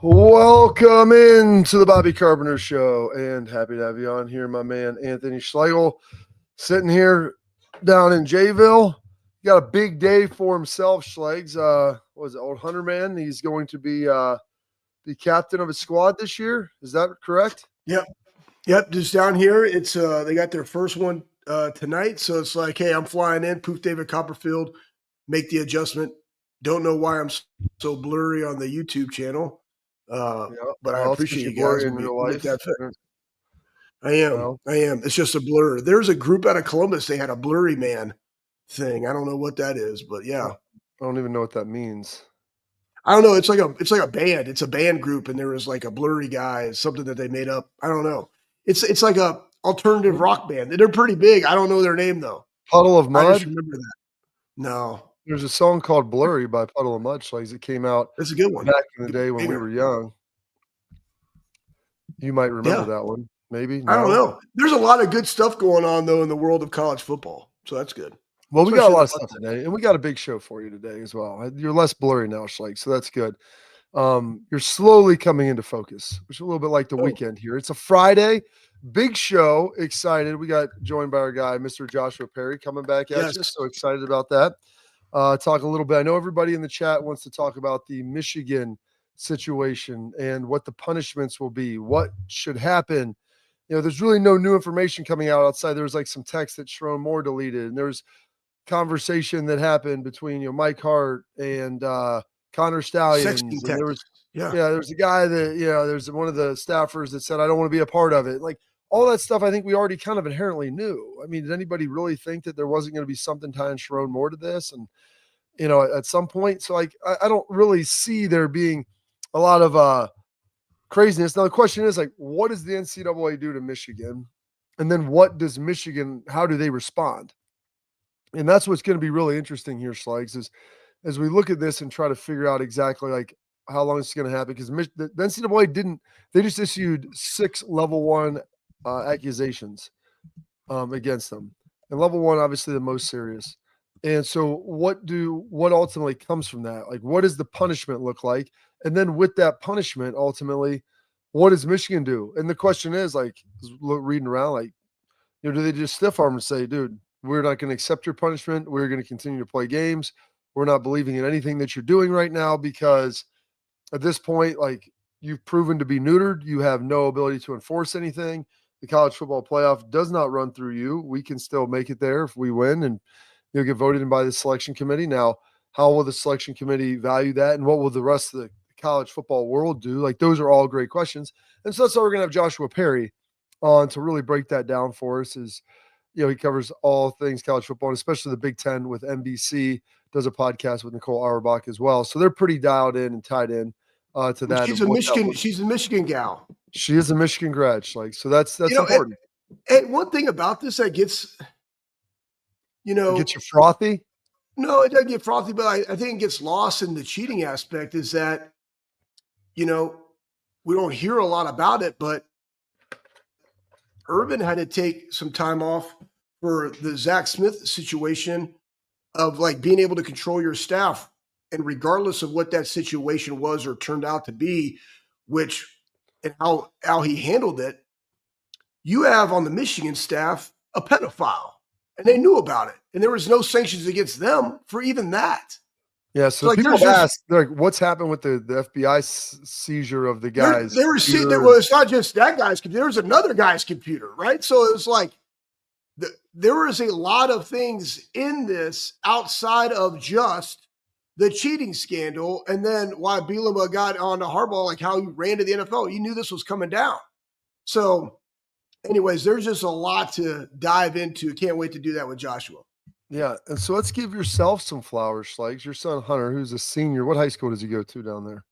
Welcome in to the Bobby Carpenter Show, and happy to have you on here, my man Anthony Schlegel, sitting here down in Jayville. Got a big day for himself, Schlegs. What is it, old Hunter man? He's going to be the captain of his squad this year. Is that correct? Yep. Just down here, it's they got their first one tonight, so it's like, hey, I'm flying in. Poof, David Copperfield, make the adjustment. Don't know why I'm so blurry on the YouTube channel. But I appreciate you guys. In real life. I am. It's just a blur. There's a group out of Columbus. They had a blurry man thing. I don't know what that is, but yeah. I don't even know what that means. I don't know. It's like a band. It's a band group, and there was like a blurry guy, something that they made up. I don't know. It's like a alternative rock band. They're pretty big. I don't know their name though. Puddle of Mud. I just remember that. No. There's a song called "Blurry" by Puddle of Mud. Schlegs. It came out. That's a good one. Back in the day when we were young. You might remember that one, maybe. No? I don't know. There's a lot of good stuff going on though in the world of college football, so that's good. Well, we got a lot of stuff today, and we got a big show for you today as well. You're less blurry now, Schlegs, so that's good. You're slowly coming into focus, which is a little bit like the weekend here. It's a Friday, big show. Excited. We got joined by our guy, Mr. Joshua Perry, coming back at you. So excited about that. Talk a little bit. I know everybody in the chat wants to talk about the Michigan situation and what the punishments will be, what should happen. You know, there's really no new information coming out outside. There was like some text that Sharon Moore deleted, and there's conversation that happened between Mike Hart and Connor Stallions. And there was there's a guy that there's one of the staffers that said I don't want to be a part of it. Like all that stuff, I think we already kind of inherently knew. I mean, did anybody really think that there wasn't going to be something tying Sharon Moore to this? And at some point, so like I don't really see there being a lot of craziness. Now the question is like, what does the NCAA do to Michigan? And then what does Michigan, how do they respond? And that's what's going to be really interesting here, Schlegs, is as we look at this and try to figure out exactly like how long it's going to happen. Because the NCAA they just issued 6 level 1 accusations against them. And level 1, obviously the most serious. And so what ultimately comes from that? Like, what does the punishment look like? And then with that punishment, ultimately, what does Michigan do? And the question is, like, reading around, like, do they just stiff arm and say, dude, we're not going to accept your punishment. We're going to continue to play games. We're not believing in anything that you're doing right now because at this point, like, you've proven to be neutered. You have no ability to enforce anything. The college football playoff does not run through you. We can still make it there if we win and you'll get voted in by the selection committee. Now, how will the selection committee value that? And what will the rest of the college football world do? Like, those are all great questions. And so that's why we're going to have Joshua Perry on to really break that down for us. He covers all things college football, and especially the Big Ten with NBC, does a podcast with Nicole Auerbach as well. So they're pretty dialed in and tied in to that. She's a Michigan gal. She is a Michigan grad. Like, so that's important. And one thing about this that gets, gets you frothy? No, it doesn't get frothy, but I think it gets lost in the cheating aspect is that, we don't hear a lot about it, but Urban had to take some time off for the Zach Smith situation of like being able to control your staff. And regardless of what that situation was or turned out to be, and how he handled it, you have on the Michigan staff a pedophile. And they knew about it. And there was no sanctions against them for even that. Yeah, so people ask, like, what's happened with the FBI seizure of the guys? They were seeing, well, it's not just that guy's computer. There was another guy's computer, right? So it was like there was a lot of things in this outside of just the cheating scandal. And then why Bielema got on to Harbaugh, like how he ran to the NFL. You knew this was coming down. So anyways, there's just a lot to dive into. Can't wait to do that with Joshua. Yeah, and so let's give yourself some flowers, Schlegs. Your son Hunter, who's a senior, what high school does he go to down there?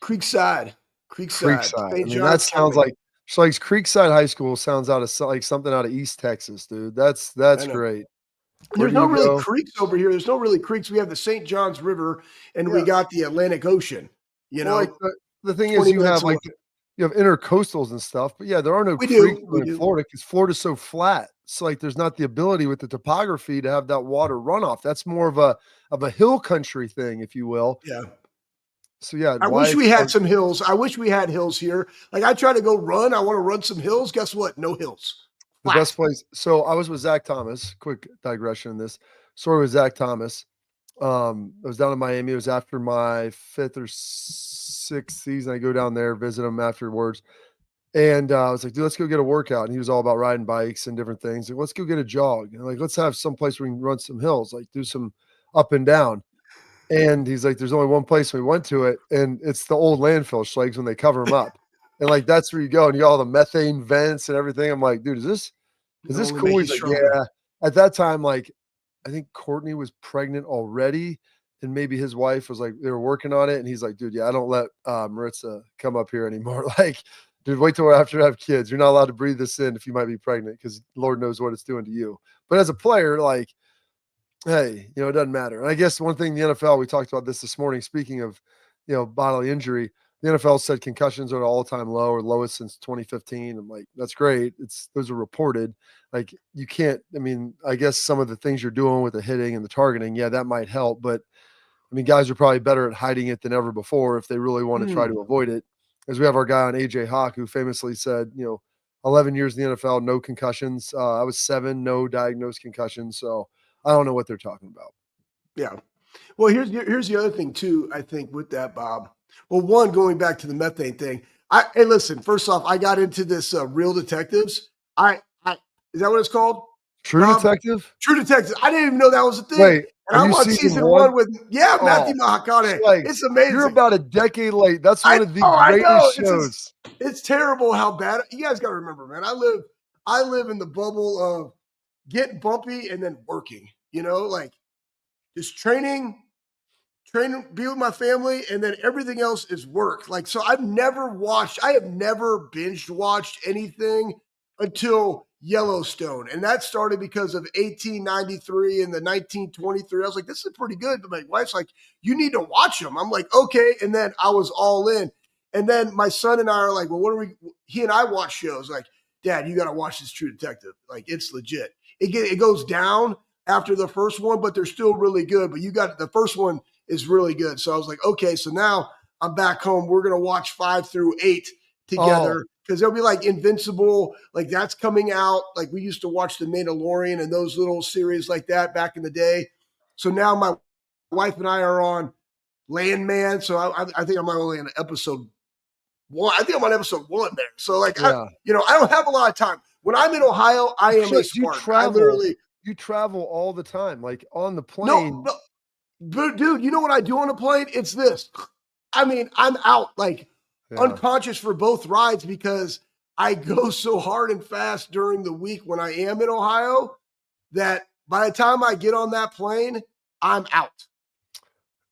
Creekside. I mean, that sounds like Schlegs. Creekside High School sounds like something out of East Texas, dude. That's great. There's no really creeks over here. There's no really creeks. We have the St. Johns River, and we got the Atlantic Ocean. Like the thing is, you have intercoastals and stuff, but there are no creeks in Florida because Florida's so flat. So like there's not the ability with the topography to have that water runoff. That's more of a hill country thing, if you will. Yeah. So yeah, I wish we had some hills. I wish we had hills here. Like I try to go run. I want to run some hills. Guess what? No hills. the Flat. best place. So I was with Zach Thomas. Quick digression in this story with Zach Thomas. I was down in Miami. It was after my 5th or 6th season. I go down there, visit him afterwards. And I was like, dude, let's go get a workout. And he was all about riding bikes and different things. Like, let's go get a jog. And like, let's have some place where we can run some hills, like do some up and down. And he's like, there's only one place. We went to it, and it's the old landfill schlags when they cover them up. And like, that's where you go, and you got all the methane vents and everything. I'm like, dude, is this Only cool? make He's you like, stronger. yeah. At that time, like, I think Courtney was pregnant already, and maybe his wife was like, they were working on it. And he's like, dude, yeah, I don't let Maritza come up here anymore. Like, dude, wait till after I have kids. You're not allowed to breathe this in if you might be pregnant, because Lord knows what it's doing to you. But as a player, like, hey, it doesn't matter. And I guess one thing, the NFL, we talked about this morning, speaking of, bodily injury, the NFL said concussions are at an all-time low, or lowest since 2015. I'm like, that's great. Those are reported. Like, you can't, I guess some of the things you're doing with the hitting and the targeting, yeah, that might help. But guys are probably better at hiding it than ever before if they really want to try to avoid it. As we have our guy on AJ Hawk, who famously said, 11 years in the NFL, no concussions. I was 7, no diagnosed concussions. So I don't know what they're talking about. Yeah. Well, here's the other thing too. I think with that, Bob. Well, one, going back to the methane thing. Hey, listen. First off, I got into this Real Detectives. Is that what it's called? True Bob? Detective? True Detectives. I didn't even know that was a thing. Wait, and are I'm you on season 1 with Matthew Mahakane. Like, It's amazing. You're about a decade late. That's one of the greatest I know. shows. It's terrible how bad. You guys got to remember, man. I live in the bubble of getting bumpy and then working. Like just training, be with my family, and then everything else is work. Like, so I have never binge watched anything until Yellowstone. And that started because of 1893 and the 1923. I was like, this is pretty good. But my wife's like, you need to watch them. I'm like, okay. And then I was all in. And then my son and I are like, well, he and I watch shows like, Dad, you got to watch this True Detective. Like, it's legit. It goes down after the first one, but they're still really good. But the first one is really good. So I was like, okay, so now I'm back home. We're going to watch 5 through 8 together because they'll be like Invincible. Like that's coming out. Like we used to watch The Mandalorian and those little series like that back in the day. So now my wife and I are on Landman. So I think I'm only on episode 1. I think I'm on episode 1 there. So like, I don't have a lot of time. When I'm in Ohio, I am a Spartan. You travel all the time, like on the plane. No. But dude, you know what I do on a plane? It's this. I'm out like unconscious for both rides because I go so hard and fast during the week when I am in Ohio that by the time I get on that plane, I'm out.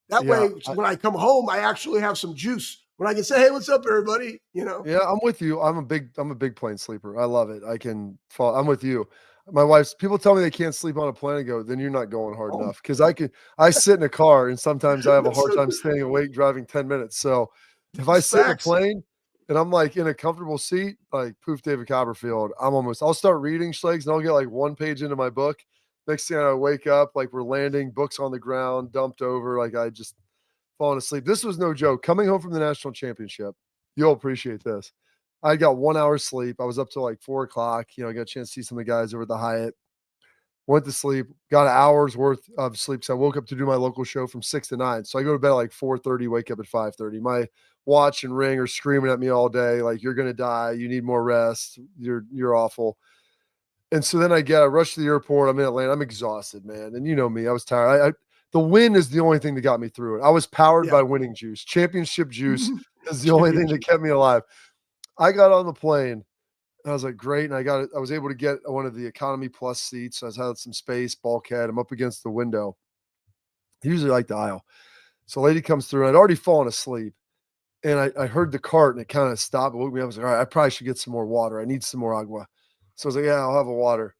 That way, when I come home, I actually have some juice when I can say, "Hey, what's up, everybody?" Yeah, I'm with you. I'm a big plane sleeper. I love it. I can fall. I'm with you. My wife's people tell me they can't sleep on a plane. I go, then you're not going hard enough. Because I sit in a car and sometimes I have a hard time staying awake driving 10 minutes. So if I sit in a plane and I'm like in a comfortable seat, like poof David Copperfield, I'll start reading Schlegs and I'll get like 1 page into my book. Next thing I wake up, like we're landing, books on the ground, dumped over, like I just falling asleep. This was no joke. Coming home from the national championship, you'll appreciate this. I got 1 hour sleep. I was up till like 4 o'clock. I got a chance to see some of the guys over at the Hyatt. Went to sleep, got an hour's worth of sleep. So I woke up to do my local show from 6 to 9. So I go to bed at like 4:30, wake up at 5:30. My watch and ring are screaming at me all day, like, you're gonna die, you need more rest, you're awful. And so then I rush to the airport. I'm in Atlanta. I'm exhausted, man. And you know me, I was tired. The win is the only thing that got me through it. I was powered by winning juice. Championship juice is the only thing that kept me alive. I got on the plane. I was like, great. And I was able to get one of the economy plus seats. So I had some space, bulkhead. I'm up against the window. I usually like the aisle. So a lady comes through and I'd already fallen asleep. And I heard the cart and it kind of stopped. It woke me up. I was like, all right, I probably should get some more water. I need some more agua. So I was like, yeah, I'll have a water.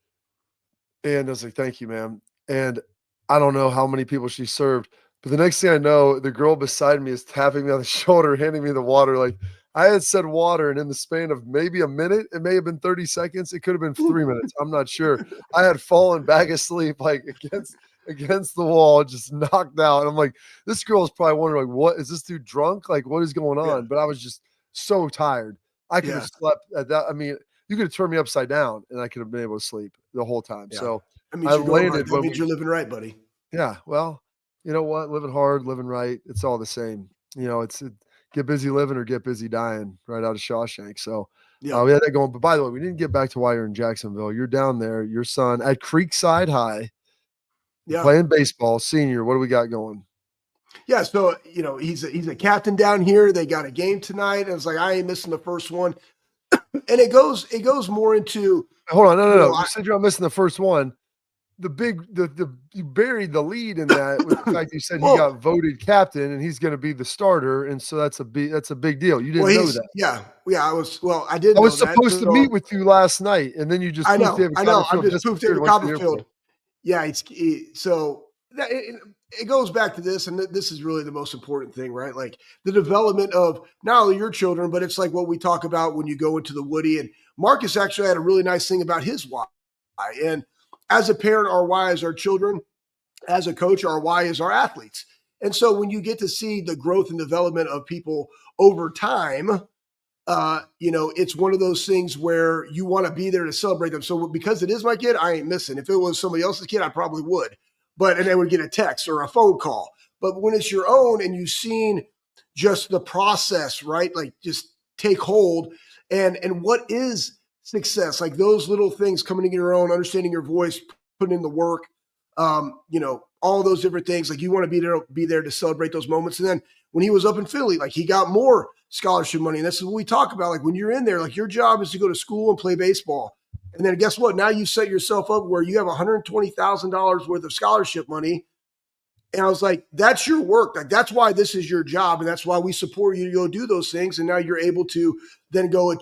And I was like, thank you, ma'am. And I don't know how many people she served, but the next thing I know, the girl beside me is tapping me on the shoulder, handing me the water. Like I had said water, and in the span of maybe a minute, it may have been 30 seconds. It could have been 3 minutes. I'm not sure. I had fallen back asleep, like against against the wall, just knocked out. And I'm like, this girl is probably wondering, like, what is this dude drunk? Like, what is going on? Yeah. But I was just so tired. I could have slept at that. I mean, you could have turned me upside down and I could have been able to sleep the whole time. Yeah. So That means I you're doing right. landed That means you're living right, buddy. yeah. Well, you know what? Living hard, living right. It's all the same. You know, get busy living or get busy dying right out of Shawshank. So Yeah. we had that going. But by the way, we didn't get back to why you're in Jacksonville. You're down there, your son at Creekside High, playing baseball, senior. What do we got going? Yeah, so he's a captain down here. They got a game tonight. And it's like I ain't missing the first one. And it goes more into hold on, no. You said you're not missing the first one. You buried the lead in that with the fact you said he got voted captain and he's going to be the starter, and so that's a big deal. You didn't know that. Yeah. I didn't. I was supposed to meet with you last night, and then you just I know. I'm just poofed David Copperfield. Yeah, it goes back to this, and this is really the most important thing, right? Like the development of not only your children, but it's like what we talk about when you go into the Woody. And Marcus actually had a really nice thing about his why. And as a parent, our why is our children. As a coach, our why is our athletes. And so when you get to see the growth and development of people over time, it's one of those things where you want to be there to celebrate them. So because it is my kid, I ain't missing. If it was somebody else's kid, I probably would. And they would get a text or a phone call. But when it's your own and you've seen just the process, right? Like just take hold and what is success? Like those little things coming into your own, understanding your voice, putting in the work, all those different things. Like you want to be there to celebrate those moments. And then when he was up in Philly, like he got more scholarship money. And this is what we talk about. Like when you're in there, like your job is to go to school and play baseball. And then guess what? Now you set yourself up where you have $120,000 worth of scholarship money. And I was like, that's your work. Like that's why this is your job. And that's why we support you to go do those things. And now you're able to then go,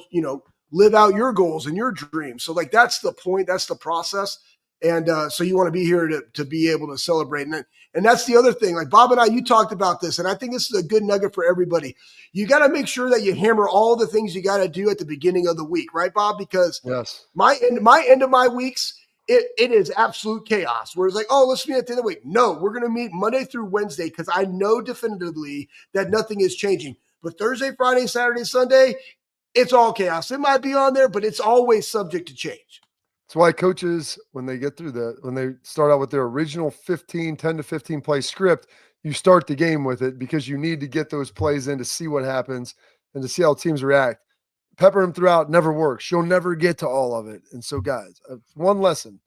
live out your goals and your dreams. So like, that's the point. That's the process. And so you want to be here to be able to celebrate. And that's the other thing. Like Bob and I, you talked about this, and I think this is a good nugget for everybody. You got to make sure that you hammer all the things you got to do at the beginning of the week, right, Bob? Because my end of my weeks, it is absolute chaos. Where it's like, oh, let's meet at the end of the week. No, we're going to meet Monday through Wednesday because I know definitively that nothing is changing. But Thursday, Friday, Saturday, Sunday, it's all chaos. It might be on there, but it's always subject to change. That's why coaches, when they get through when they start out with their original 10 to 15 play script, you start the game with it because you need to get those plays in to see what happens and to see how teams react. Pepper them throughout never works. You'll never get to all of it. And so, guys, one lesson,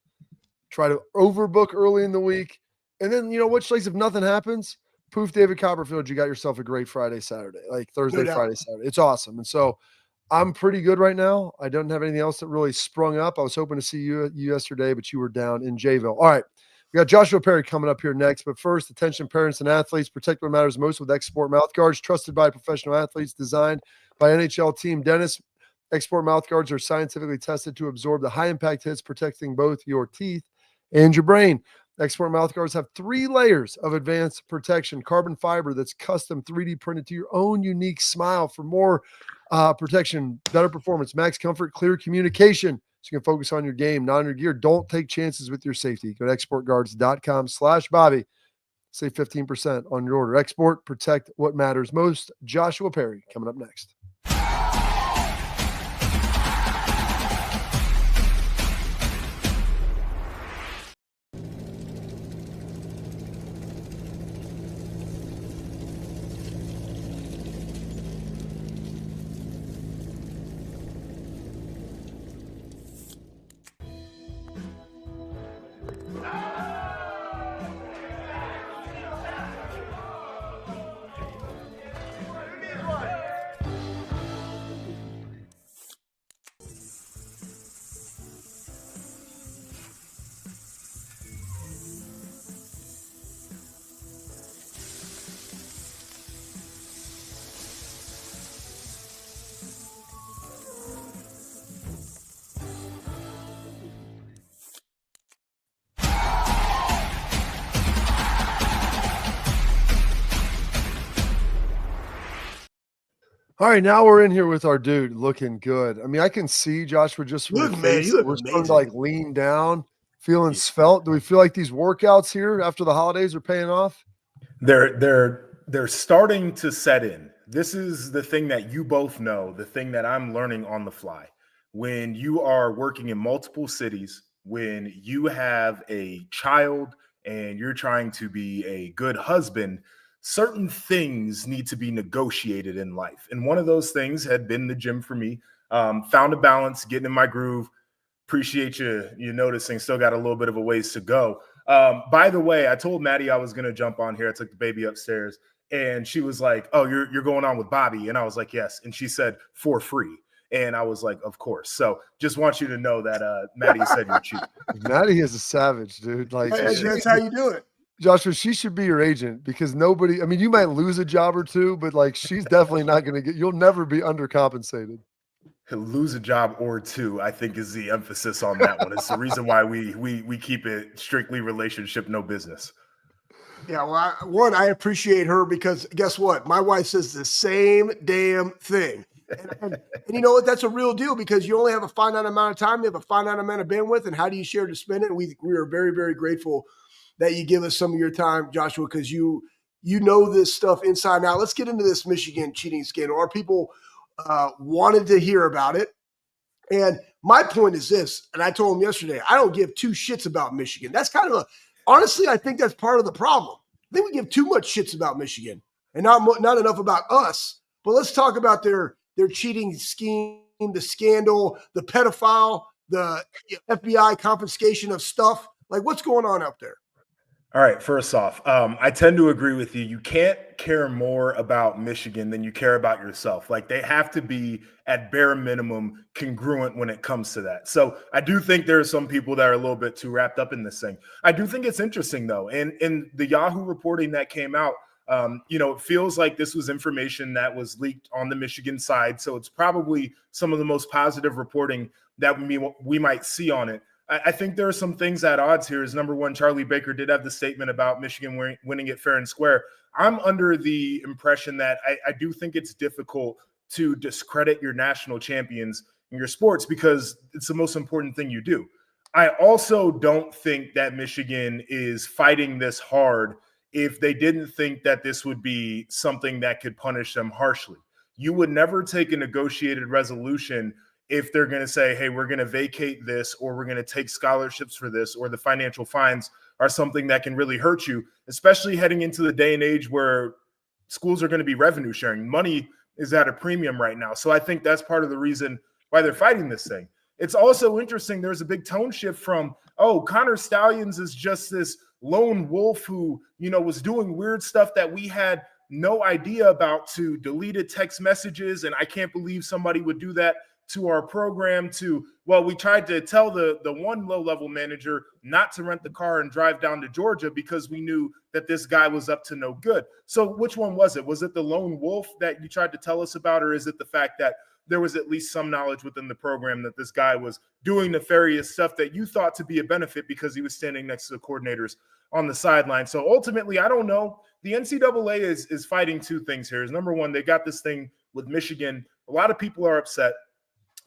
try to overbook early in the week. And then, if nothing happens, poof, David Copperfield, you got yourself a great Friday, Saturday, like Thursday, Friday, Saturday. It's awesome. And so I'm pretty good right now. I don't have anything else that really sprung up. I was hoping to see you yesterday, but you were down in Jayville. All right. We got Joshua Perry coming up here next. But first, attention parents and athletes. Protect what matters most with Export mouth guards, trusted by professional athletes, designed by NHL team dentists. Export mouth guards are scientifically tested to absorb the high-impact hits, protecting both your teeth and your brain. Export mouth guards have 3 layers of advanced protection, carbon fiber that's custom 3D printed to your own unique smile for more protection, better performance, max comfort, clear communication. So you can focus on your game, not on your gear. Don't take chances with your safety. Go to exportguards.com/Bobby. Save 15% on your order. Export, protect what matters most. Joshua Perry coming up next. All right, now we're in here with our dude looking good. I mean, I can see Joshua just from Look, your man, face. you look We're amazing. starting to like lean down. feeling svelte? Do we feel like these workouts here after the holidays are paying off? They're starting to set in. This is the thing that you both know, the thing that I'm learning on the fly. When you are working in multiple cities, when you have a child and you're trying to be a good husband, certain things need to be negotiated in life. And one of those things had been the gym for me. Found a balance, getting in my groove. Appreciate you noticing. Still got a little bit of a ways to go. By the way, I told Maddie I was going to jump on here. I took the baby upstairs, and she was like, "Oh, you're going on with Bobby?" And I was like, "Yes." And she said, "For free." And I was like, "Of course." So just want you to know that Maddie said you're cheap. Maddie is a savage, dude. Like that's how you do it. Joshua, she should be your agent because nobody, I mean, you might lose a job or two, but like she's definitely not going to you'll never be undercompensated. He'll lose a job or two, I think, is the emphasis on that one. It's the reason why we keep it strictly relationship, no business. Yeah, well, I appreciate her because guess what? My wife says the same damn thing. And you know what? That's a real deal because you only have a finite amount of time. You have a finite amount of bandwidth. And how do you share to spend it? And we are very, very grateful that you give us some of your time, Joshua, because you know this stuff inside and out. Let's get into this Michigan cheating scandal. Our people wanted to hear about it. And my point is this, and I told him yesterday, I don't give two shits about Michigan. That's kind of honestly, I think that's part of the problem. I think we give too much shits about Michigan and not enough about us. But let's talk about their cheating scheme, the scandal, the pedophile, the FBI confiscation of stuff. Like, what's going on up there? All right, first off, I tend to agree with you. You can't care more about Michigan than you care about yourself. Like, they have to be, at bare minimum, congruent when it comes to that. So I do think there are some people that are a little bit too wrapped up in this thing. I do think it's interesting, though. And in the Yahoo reporting that came out, it feels like this was information that was leaked on the Michigan side. So it's probably some of the most positive reporting that we might see on it. I think there are some things at odds here. Is number one, Charlie Baker did have the statement about Michigan winning it fair and square. I'm under the impression that I do think it's difficult to discredit your national champions in your sports because it's the most important thing you do. I also don't think that Michigan is fighting this hard if they didn't think that this would be something that could punish them harshly. You would never take a negotiated resolution if they're going to say, hey, we're going to vacate this, or we're going to take scholarships for this, or the financial fines are something that can really hurt you, especially heading into the day and age where schools are going to be revenue sharing. Money is at a premium right now. So I think that's part of the reason why they're fighting this thing. It's also interesting. There's a big tone shift from, Connor Stallions is just this lone wolf who, was doing weird stuff that we had no idea about, to deleted text messages. And I can't believe somebody would do that to our program. We tried to tell the one low-level manager not to rent the car and drive down to Georgia because we knew that this guy was up to no good. So which one was it? Was it the lone wolf that you tried to tell us about, or is it the fact that there was at least some knowledge within the program that this guy was doing nefarious stuff that you thought to be a benefit because he was standing next to the coordinators on the sideline? So ultimately, I don't know. The NCAA is fighting two things here. Is number one, they got this thing with Michigan. A lot of people are upset.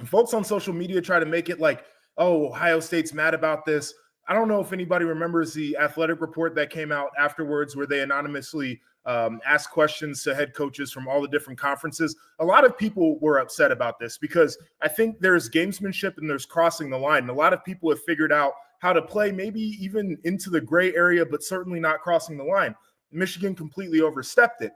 And folks on social media try to make it like, Ohio State's mad about this. I don't know if anybody remembers the athletic report that came out afterwards where they anonymously asked questions to head coaches from all the different conferences. A lot of people were upset about this because I think there's gamesmanship and there's crossing the line. And a lot of people have figured out how to play maybe even into the gray area, but certainly not crossing the line. Michigan completely overstepped it.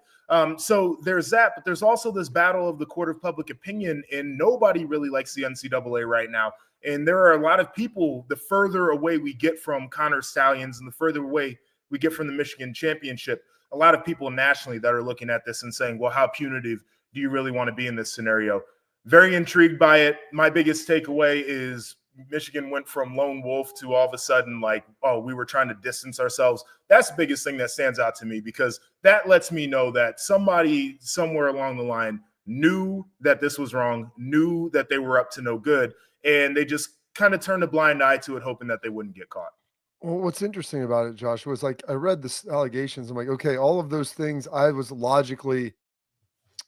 So there's that, but there's also this battle of the court of public opinion, and nobody really likes the NCAA right now. And there are a lot of people, the further away we get from Connor Stallions and the further away we get from the Michigan championship, a lot of people nationally that are looking at this and saying, well, how punitive do you really want to be in this scenario? Very intrigued by it. My biggest takeaway is Michigan went from lone wolf to all of a sudden like, we were trying to distance ourselves. That's the biggest thing that stands out to me because that lets me know that somebody somewhere along the line knew that this was wrong, knew that they were up to no good, and they just kind of turned a blind eye to it, hoping that they wouldn't get caught. Well, what's interesting about it, Josh, was like I read the allegations. I'm like, okay, all of those things I was logically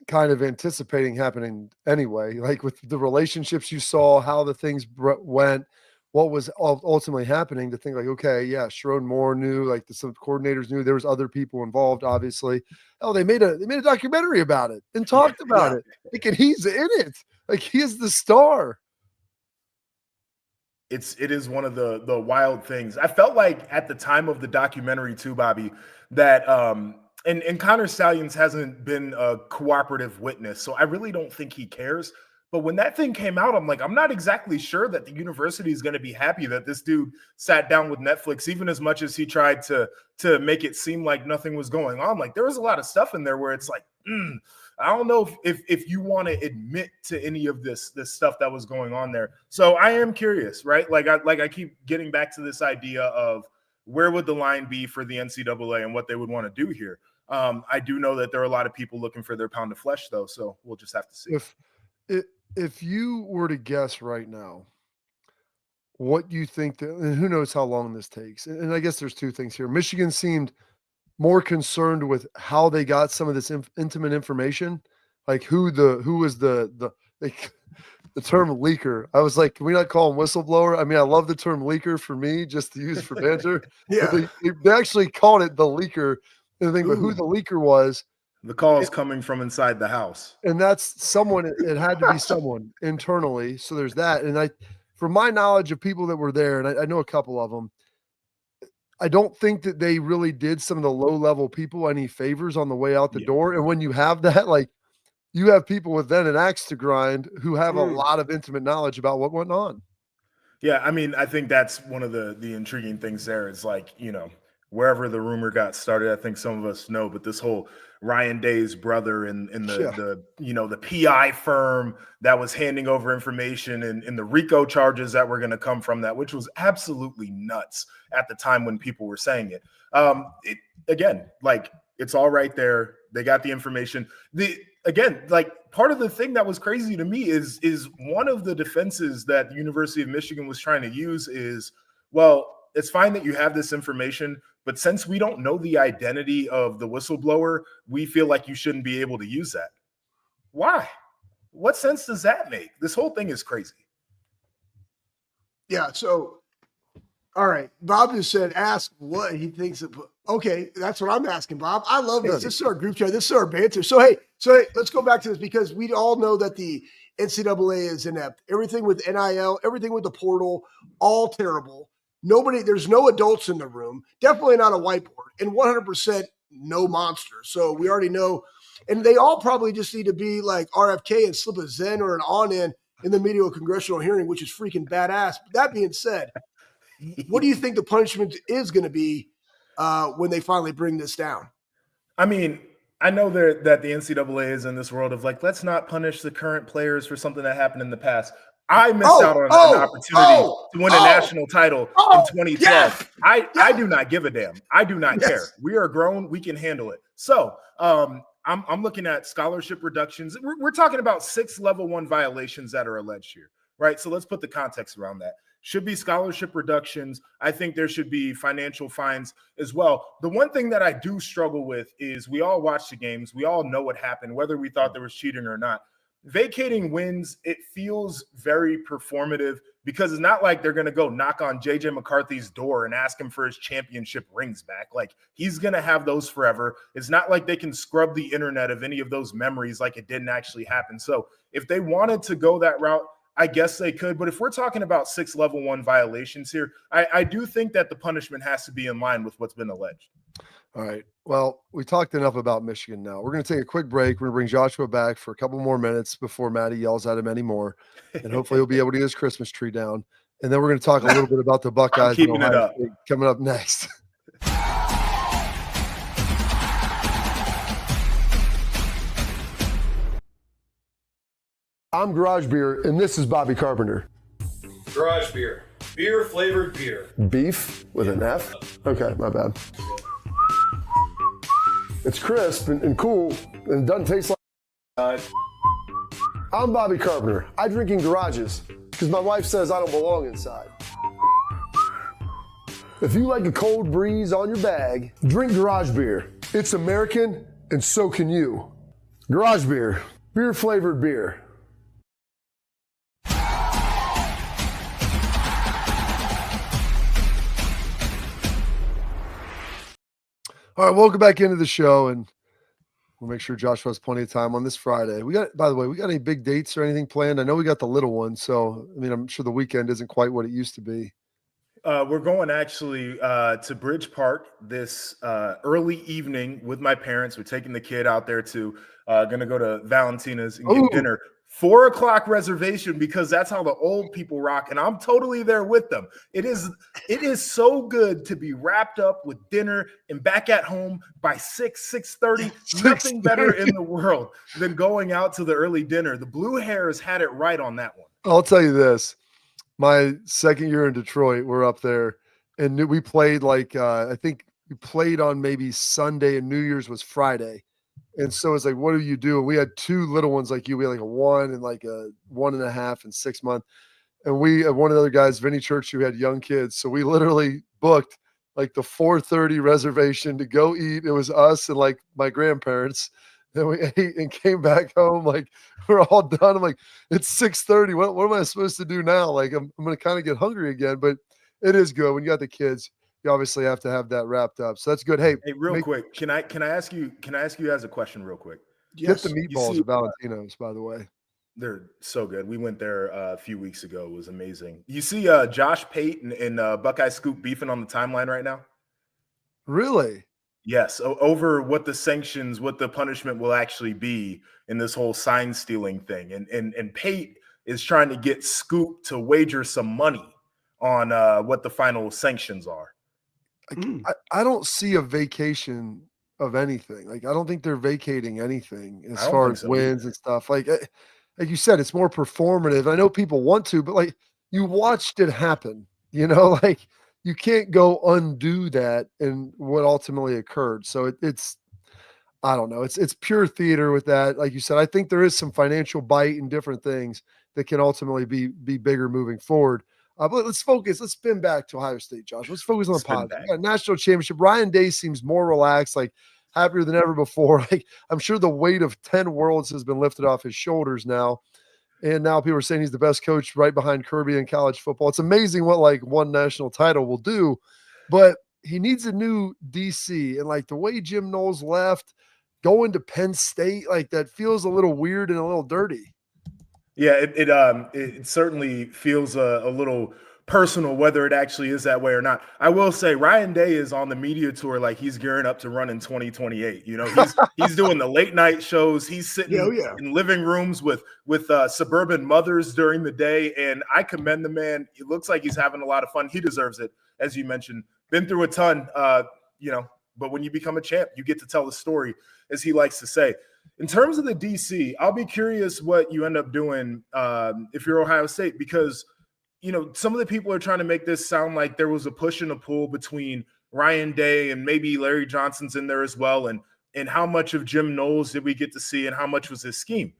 kind of anticipating happening anyway, like with the relationships you saw, how the things went, what was ultimately happening to think like, okay, yeah, Sharon Moore knew, like some coordinators knew, there was other people involved, obviously. Oh, they made a documentary about it and talked about it. Like, and he's in it. Like, he is the star. It is one of the wild things. I felt like at the time of the documentary too, Bobby, that and Connor Stallions hasn't been a cooperative witness, so I really don't think he cares. But when that thing came out, I'm like, I'm not exactly sure that the university is going to be happy that this dude sat down with Netflix, even as much as he tried to make it seem like nothing was going on. Like, there was a lot of stuff in there where it's like, I don't know if you want to admit to any of this stuff that was going on there. So I am curious, right? Like I keep getting back to this idea of where would the line be for the NCAA and what they would want to do here. I do know that there are a lot of people looking for their pound of flesh, though. So we'll just have to see. If you were to guess right now, what you think that, and who knows how long this takes. And I guess there's two things here. Michigan seemed more concerned with how they got some of this intimate information, like who was the term leaker. I was like, can we not call him whistleblower? I mean, I love the term leaker for me, just to use for banter. Yeah. They actually called it the leaker. And the thing, but who the leaker was. The call is coming from inside the house. And that's someone, it had to be someone internally. So there's that. And from my knowledge of people that were there, and I know a couple of them, I don't think that they really did some of the low-level people any favors on the way out the door. And when you have that, like, you have people with then an axe to grind who have a lot of intimate knowledge about what went on. Yeah, I mean, I think that's one of the intriguing things there is like, wherever the rumor got started, I think some of us know, but this whole Ryan Day's brother and the PI firm that was handing over information and the RICO charges that were going to come from that, which was absolutely nuts at the time when people were saying it. Again, like, it's all right there. They got the information. Part of the thing that was crazy to me is one of the defenses that the University of Michigan was trying to use is, well, it's fine that you have this information, but since we don't know the identity of the whistleblower, we feel like you shouldn't be able to use that. Why? What sense does that make? This whole thing is crazy. Yeah. So, all right. Bob just said, ask what he thinks of. Okay. That's what I'm asking, Bob. I love this. This is our group chat. This is our banter. So, hey, let's go back to this because we all know that the NCAA is inept. Everything with NIL, everything with the portal, all terrible. There's no adults in the room, definitely not a whiteboard, and 100% no monster. So we already know, and they all probably just need to be like RFK and slip a Zen or an on in the media congressional hearing, which is freaking badass. But that being said, what do you think the punishment is going to be when they finally bring this down? I mean, I know that the NCAA is in this world of like, let's not punish the current players for something that happened in the past. I missed out on an opportunity to win a national title in 2012. Yes, I do not give a damn. I do not care. We are grown. We can handle it. So I'm looking at scholarship reductions. We're talking about 6 level 1 violations that are alleged here, right? So let's put the context around that. Should be scholarship reductions. I think there should be financial fines as well. The one thing that I do struggle with is we all watch the games. We all know what happened, whether we thought there was cheating or not. Vacating wins, it feels very performative because it's not like they're going to go knock on JJ McCarthy's door and ask him for his championship rings back. Like, he's going to have those forever. It's not like they can scrub the internet of any of those memories like it didn't actually happen. So if they wanted to go that route, I guess they could. But if we're talking about 6 level 1 violations here, I do think that the punishment has to be in line with what's been alleged. All right. Well, we talked enough about Michigan now. We're going to take a quick break. We're going to bring Joshua back for a couple more minutes before Maddie yells at him anymore. And hopefully he'll be able to get his Christmas tree down. And then we're going to talk a little bit about the Buckeyes keeping it up. Coming up next. I'm Garage Beer, and this is Bobby Carpenter. Garage Beer. Beer-flavored beer. Beef with an F? Okay, my bad. It's crisp and cool, and it doesn't taste like... I'm Bobby Carpenter. I drink in garages, because my wife says I don't belong inside. If you like a cold breeze on your bag, drink Garage Beer. It's American, and so can you. Garage Beer. Beer-flavored beer. All right, welcome back into the show, and we'll make sure Joshua has plenty of time on this Friday. By the way, we got any big dates or anything planned? I know we got the little one, so I mean, I'm sure the weekend isn't quite what it used to be. We're going actually to Bridge Park this early evening with my parents. We're taking the kid out there to going to go to Valentina's and get dinner. 4 o'clock reservation because that's how the old people rock, and I'm totally there with them. It is so good to be wrapped up with dinner and back at home by 6:30. Nothing better in the world than going out to the early dinner. The Blue Hairs had it right on that one. I'll tell you this. My second year in Detroit, we're up there, and we played I think we played on maybe Sunday, and New Year's was Friday. And so it's like, what do you do? And we had 2 little ones like you. We had like a 1 and like a 1.5 and 6 month. And we had one of the other guys, Vinny Church, who had young kids. So we literally booked like the 4:30 reservation to go eat. It was us and like my grandparents. And we ate and came back home. Like we're all done. I'm like, it's 6:30. What am I supposed to do now? Like I'm going to kind of get hungry again, but it is good when you got the kids. You obviously have to have that wrapped up. So that's good. Hey, real quick, can I ask you as a question real quick? Get the meatballs at Valentino's, by the way. They're so good. We went there a few weeks ago. It was amazing. You see Josh Pate and Buckeye Scoop beefing on the timeline right now? Really? Yes, over what the punishment will actually be in this whole sign stealing thing. And Pate is trying to get Scoop to wager some money on what the final sanctions are. I don't see a vacation of anything. Like, I don't think they're vacating anything as far as wins and stuff. Like you said, it's more performative. I know people want to, but like you watched it happen, like you can't go undo that and what ultimately occurred. So it's I don't know. It's pure theater with that. Like you said, I think there is some financial bite and different things that can ultimately be bigger moving forward. But let's focus. Let's spin back to Ohio State, Josh. Let's focus on the positive. We got a national championship. Ryan Day seems more relaxed, like happier than ever before. Like I'm sure the weight of 10 worlds has been lifted off his shoulders now. And now people are saying he's the best coach right behind Kirby in college football. It's amazing what like one national title will do, but he needs a new DC. And like the way Jim Knowles left, going to Penn State, like that feels a little weird and a little dirty. Yeah, it certainly feels a little personal, whether it actually is that way or not. I will say Ryan Day is on the media tour like he's gearing up to run in 2028. He's doing the late night shows. He's sitting in living rooms with suburban mothers during the day, and I commend the man. It looks like he's having a lot of fun. He deserves it, as you mentioned. Been through a ton, but when you become a champ, you get to tell the story, as he likes to say. In terms of the DC, I'll be curious what you end up doing if you're Ohio State, because some of the people are trying to make this sound like there was a push and a pull between Ryan Day and maybe Larry Johnson's in there as well, and how much of Jim Knowles did we get to see and how much was his scheme.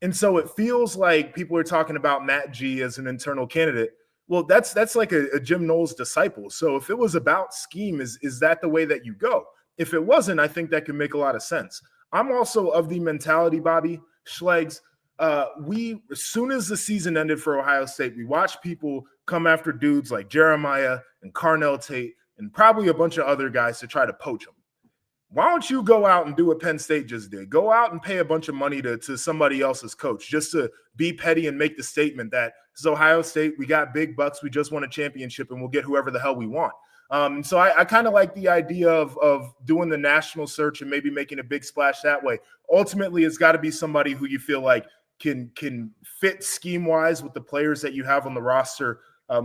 And so it feels like people are talking about Matt G as an internal candidate. Well, that's like a Jim Knowles disciple. So if it was about scheme, is that the way that you go? If it wasn't, I think that could make a lot of sense. I'm also of the mentality, Bobby Schlegs. As soon as the season ended for Ohio State, we watched people come after dudes like Jeremiah and Carnell Tate and probably a bunch of other guys to try to poach them. Why don't you go out and do what Penn State just did? Go out and pay a bunch of money to somebody else's coach just to be petty and make the statement that it's Ohio State, we got big bucks, we just won a championship, and we'll get whoever the hell we want. So I kind of like the idea of doing the national search and maybe making a big splash that way. Ultimately, it's got to be somebody who you feel like can fit scheme-wise with the players that you have on the roster.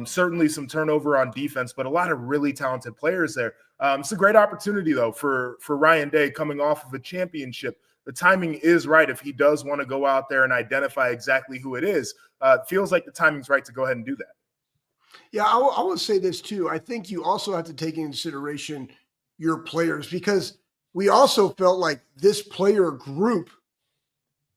Certainly some turnover on defense, but a lot of really talented players there. It's a great opportunity, though, for Ryan Day coming off of a championship. The timing is right if he does want to go out there and identify exactly who it is. It feels like the timing's right to go ahead and do that. Yeah, I will say this too. I think you also have to take into consideration your players, because we also felt like this player group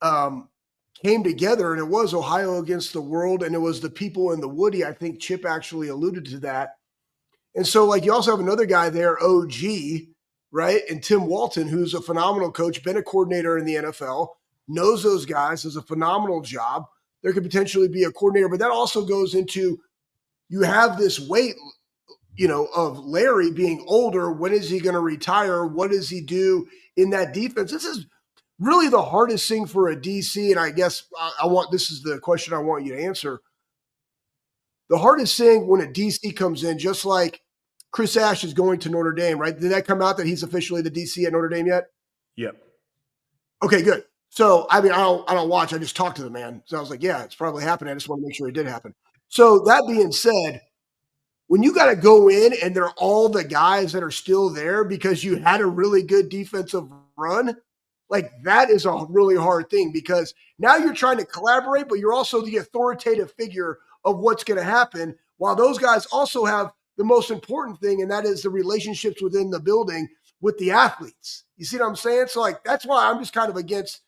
came together, and it was Ohio against the world, and it was the people in the Woody. I think Chip actually alluded to that. And so like you also have another guy there, OG, right? And Tim Walton, who's a phenomenal coach, been a coordinator in the NFL, knows those guys, does a phenomenal job. There could potentially be a coordinator, but that also goes into you have this weight of Larry being older. When is he going to retire? What does he do in that defense? This is really the hardest thing for a DC. And I guess this is the question I want you to answer. The hardest thing when a DC comes in, just like Chris Ash is going to Notre Dame, right? Did that come out that he's officially the DC at Notre Dame yet? Yep. Okay, good. So, I mean, I don't watch. I just talked to the man. So I was like, yeah, it's probably happening. I just want to make sure it did happen. So that being said, when you got to go in and they're all the guys that are still there because you had a really good defensive run, like that is a really hard thing because now you're trying to collaborate, but you're also the authoritative figure of what's going to happen, while those guys also have the most important thing, and that is the relationships within the building with the athletes. You see what I'm saying? So, like, that's why I'm just kind of against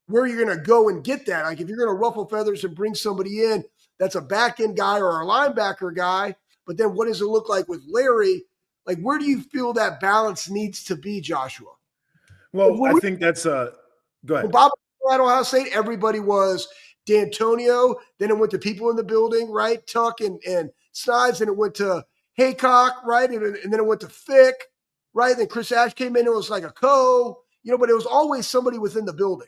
where you're going to go and get that. Like, if you're going to ruffle feathers and bring somebody in that's a back-end guy or a linebacker guy, but then what does it look like with Larry? Like, where do you feel that balance needs to be, Joshua? Well, I think that's go ahead. When Bob at Ohio State, everybody was D'Antonio. Then it went to people in the building, right? Tuck and Snides. And it went to Haycock, right? And then it went to Fick, right? And then Chris Ash came in. It was like a but it was always somebody within the building.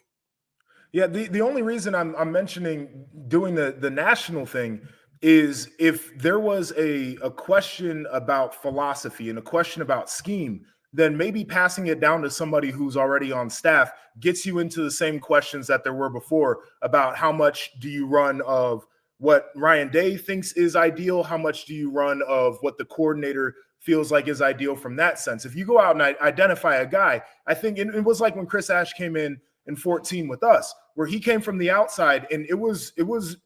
Yeah, the only reason I'm mentioning doing the national thing is if there was a question about philosophy and a question about scheme, then maybe passing it down to somebody who's already on staff gets you into the same questions that there were before about how much do you run of what Ryan Day thinks is ideal, how much do you run of what the coordinator feels like is ideal from that sense. If you go out and identify a guy, I think it was like when Chris Ash came in 14 with us, where he came from the outside and it was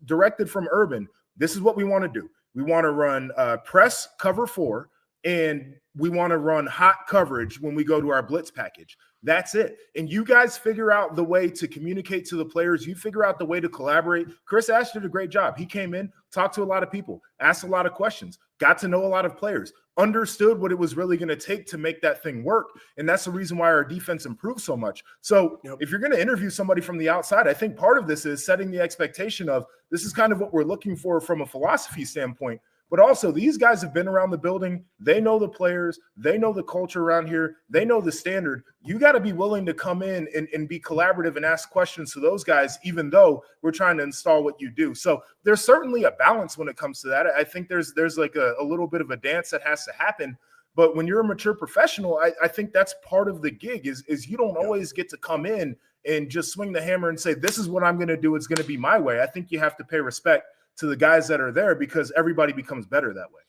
directed from Urban. This is what we want to do. We want to run press cover 4, and we want to run hot coverage when we go to our blitz package. That's it. And you guys figure out the way to communicate to the players. You figure out the way to collaborate. Chris Ash did a great job. He came in, talked to a lot of people, asked a lot of questions, got to know a lot of players, understood what it was really going to take to make that thing work. And that's the reason why our defense improved so much. So if you're going to interview somebody from the outside, I think part of this is setting the expectation of this is kind of what we're looking for from a philosophy standpoint. But also, these guys have been around the building. They know the players. They know the culture around here. They know the standard. You got to be willing to come in and be collaborative and ask questions to those guys, even though we're trying to install what you do. So there's certainly a balance when it comes to that. I think there's like a little bit of a dance that has to happen. But when you're a mature professional, I think that's part of the gig is you don't always get to come in and just swing the hammer and say, this is what I'm going to do. It's going to be my way. I think you have to pay respect to the guys that are there because everybody becomes better that way.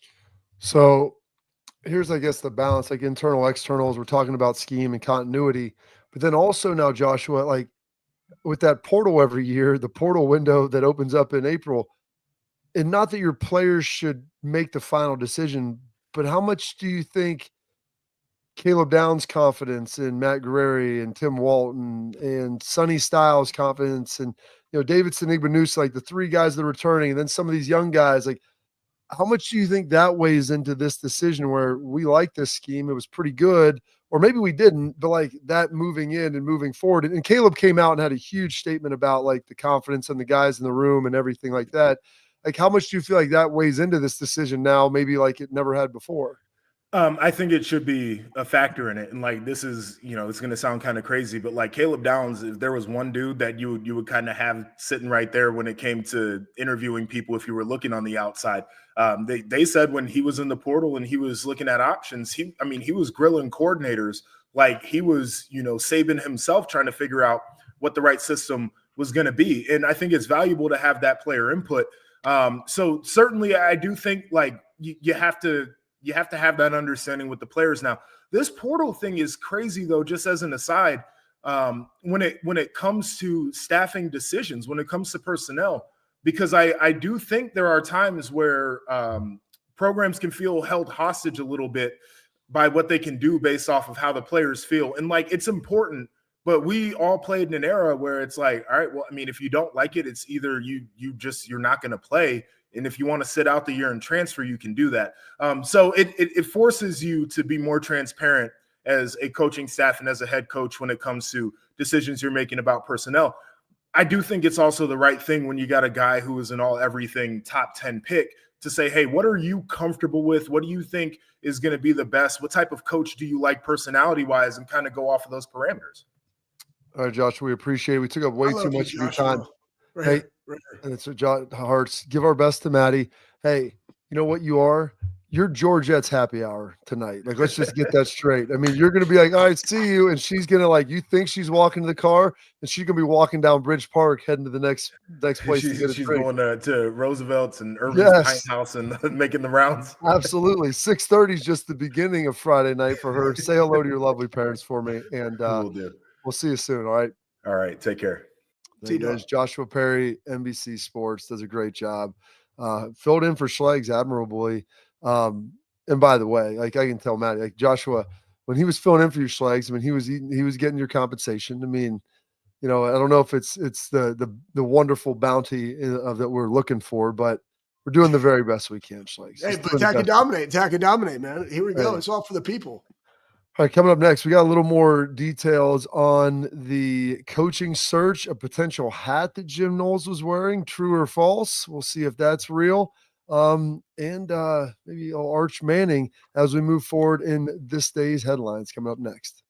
So here's, I guess, the balance, like internal, externals. We're talking about scheme and continuity, but then also now, Joshua, like with that portal every year, the portal window that opens up in April, and not that your players should make the final decision, but how much do you think Caleb Downs' confidence in Matt Guerreri and Tim Walton and Sonny Styles' confidence and Davidson Igbenus, like the 3 guys that are returning, and then some of these young guys, like how much do you think that weighs into this decision where we like this scheme? It was pretty good, or maybe we didn't, but like that moving in and moving forward. And Caleb came out and had a huge statement about like the confidence in the guys in the room and everything like that. Like how much do you feel like that weighs into this decision now, maybe like it never had before? I think it should be a factor in it. And like, this is, it's going to sound kind of crazy, but like Caleb Downs, if there was one dude that you would kind of have sitting right there when it came to interviewing people, if you were looking on the outside, they said when he was in the portal and he was looking at options, he was grilling coordinators. Like he was, Saban himself trying to figure out what the right system was going to be. And I think it's valuable to have that player input. So certainly I do think like you have to have that understanding with the players. Now, this portal thing is crazy, though, just as an aside, when it comes to staffing decisions, when it comes to personnel, because I do think there are times where programs can feel held hostage a little bit by what they can do based off of how the players feel. And, like, it's important, but we all played in an era where it's like, all right, well, I mean, if you don't like it, it's either you're not going to play. And if you want to sit out the year and transfer, you can do that. So it forces you to be more transparent as a coaching staff and as a head coach when it comes to decisions you're making about personnel. I do think it's also the right thing when you got a guy who is an all everything top 10 pick to say, hey, what are you comfortable with? What do you think is going to be the best? What type of coach do you like personality-wise, and kind of go off of those parameters? All right, Josh, we appreciate it. We took up way too much of your time. Right Hey, here, right here. and it's a John Hearts. Give our best to Maddie. Hey, you know what you are? You're Georgette's happy hour tonight. Like, let's just get that straight. I mean, you're going to be like, all right, see you. And she's going to, like, you think she's walking to the car, and she's going to be walking down Bridge Park heading to the next place to get a She's drink. going to Roosevelt's and Irvin's Pint House and making the rounds. Absolutely. 6:30 is just the beginning of Friday night for her. Say hello to your lovely parents for me, and Will do. we'll see you soon, all right? All right, take care. There he is. Joshua Perry, NBC Sports, does a great job. Filled in for Schleggs admirably. And by the way, like, I can tell Maddie, like, Joshua, when he was filling in for your Schleggs, I mean, he was getting your compensation. I mean, you know, I don't know if it's the wonderful bounty that we're looking for, but we're doing the very best we can, Schleggs. Hey, but attack and dominate, man. Here we go. Hey. It's all for the people. All right, coming up next, we got a little more details on the coaching search, a potential hat that Jim Knowles was wearing, true or false. We'll see if that's real. And maybe Arch Manning as we move forward in this day's headlines coming up next.